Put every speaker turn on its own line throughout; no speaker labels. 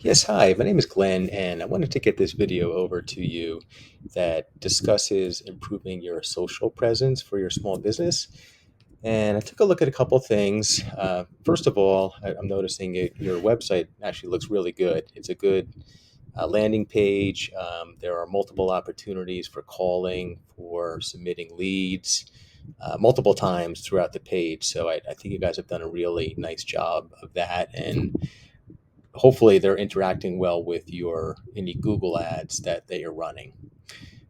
Yes, hi, my name is Glenn, and I wanted to get this video over to you that discusses improving your social presence for your small business. And I took a look at a couple things. First of all, I'm noticing your website actually looks really good. It's a good landing page. There are multiple opportunities for calling, for submitting leads, multiple times throughout the page. So I think you guys have done a really nice job of that. And hopefully they're interacting well with your any Google ads that you're running.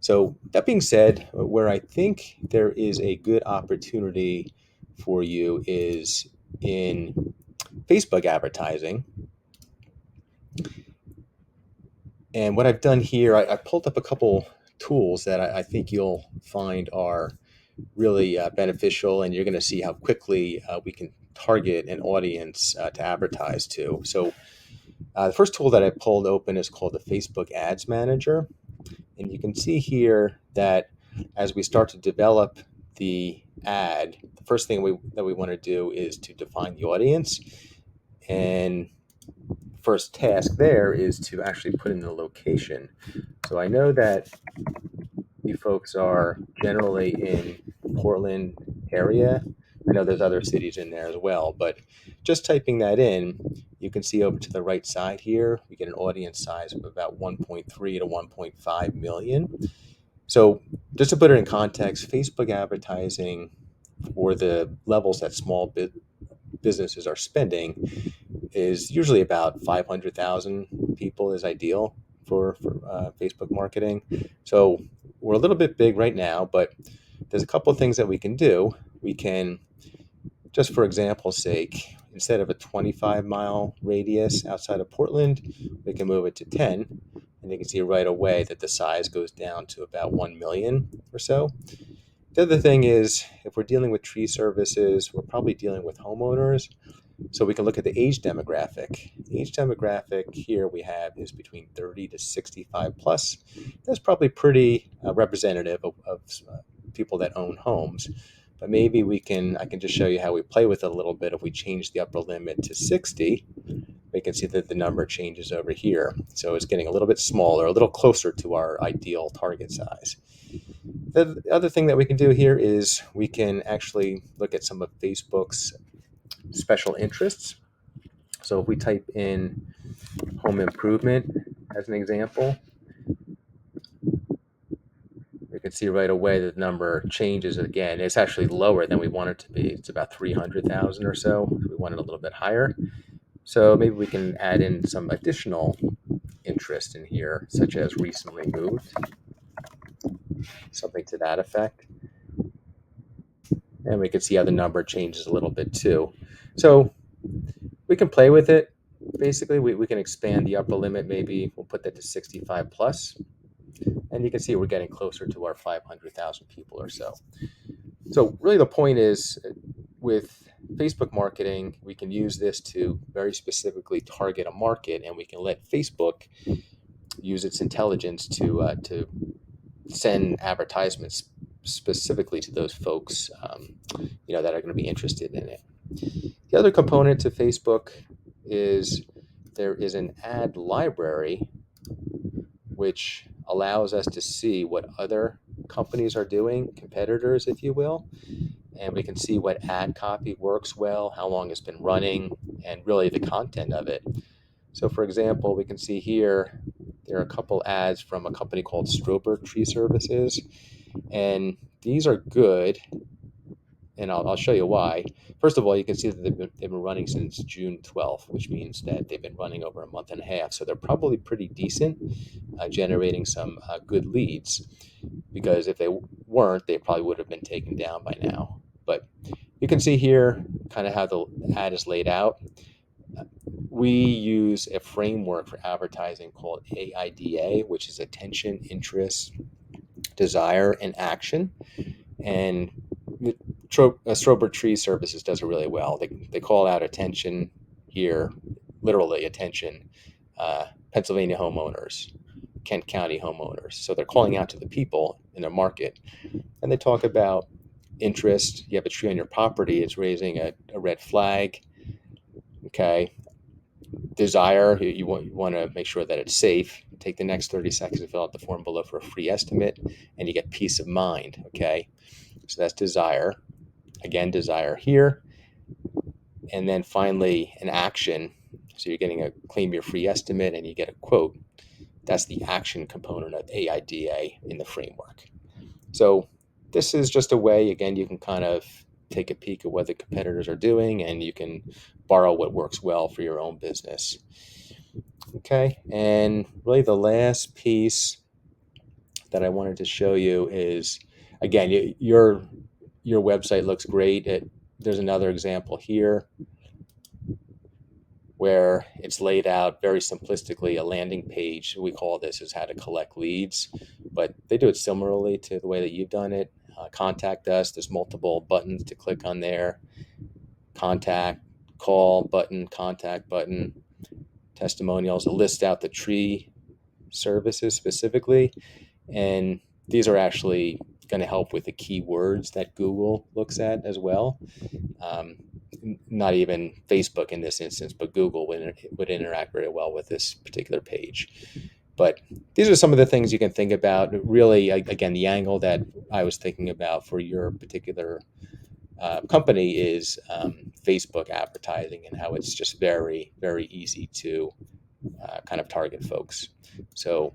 So that being said, where I think there is a good opportunity for you is in Facebook advertising. And what I've done here, I pulled up a couple tools that I think you'll find are really beneficial, and you're going to see how quickly we can target an audience to advertise to. So the first tool that I pulled open is called the Facebook Ads Manager. And you can see here that as we start to develop the ad, the first thing that we want to do is to define the audience. And first task there is to actually put in the location. So I know that you folks are generally in Portland area. I know there's other cities in there as well, but just typing that in, you can see over to the right side here, we get an audience size of about 1.3 to 1.5 million. So, just to put it in context, Facebook advertising for the levels that businesses are spending is usually about 500,000 people is ideal for Facebook marketing. So, we're a little bit big right now, but there's a couple of things that we can do. We can, just for example's sake, instead of a 25-mile radius outside of Portland, we can move it to 10. And you can see right away that the size goes down to about 1 million or so. The other thing is, if we're dealing with tree services, we're probably dealing with homeowners. So we can look at the age demographic. The age demographic here we have is between 30 to 65 plus. That's probably pretty representative of people that own homes. But maybe I can just show you how we play with it a little bit. If we change the upper limit to 60, we can see that the number changes over here. So it's getting a little bit smaller, a little closer to our ideal target size. The other thing that we can do here is we can actually look at some of Facebook's special interests. So if we type in home improvement as an example, we can see right away that the number changes again. It's actually lower than we want it to be. It's about 300,000 or so. We want it a little bit higher. So maybe we can add in some additional interest in here, such as recently moved, something to that effect. And we can see how the number changes a little bit too. So we can play with it. Basically, we can expand the upper limit. Maybe we'll put that to 65 plus. And you can see we're getting closer to our 500,000 people or so. So really the point is with Facebook marketing, we can use this to very specifically target a market, and we can let Facebook use its intelligence to send advertisements specifically to those folks that are going to be interested in it. The other component to Facebook is there is an ad library which allows us to see what other companies are doing, competitors, if you will, and we can see what ad copy works well, how long it's been running, and really the content of it. So, for example, we can see here there are a couple ads from a company called Strober Tree Services, and these are good, and I'll show you why. First of all, you can see that they've been running since June 12th, which means that they've been running over a month and a half. So they're probably pretty decent, generating some good leads, because if they weren't, they probably would have been taken down by now. But you can see here kind of how the ad is laid out. We use a framework for advertising called AIDA, which is attention, interest, desire, and action. And Strober Tree Services does it really well. They call out attention here, literally attention, Pennsylvania homeowners, Kent County homeowners. So they're calling out to the people in their market. And they talk about interest. You have a tree on your property, it's raising a red flag. Okay. desire, you want to make sure that it's safe. Take the next 30 seconds to fill out the form below for a free estimate, and you get peace of mind. Okay, so that's desire. Again, desire here. And then finally, an action. So you're getting a claim your free estimate and you get a quote. That's the action component of AIDA in the framework. So this is just a way, again, you can kind of take a peek at what the competitors are doing and you can borrow what works well for your own business. Okay, and really the last piece that I wanted to show you is, again, your website looks great. There's another example here where it's laid out very simplistically, a landing page. We call this is how to collect leads, but they do it similarly to the way that you've done it. Contact us. There's multiple buttons to click on there. Contact, call button, contact button, testimonials. It lists out the tree services specifically, and these are actually going to help with the keywords that Google looks at as well. Um, Not even Facebook in this instance, but Google would interact very well with this particular page. But these are some of the things you can think about. Really, again, the angle that I was thinking about for your particular company is Facebook advertising and how it's just very, very easy to kind of target folks. So,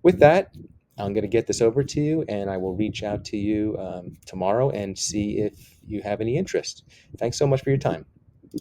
with that, I'm going to get this over to you and I will reach out to you tomorrow and see if you have any interest. Thanks so much for your time.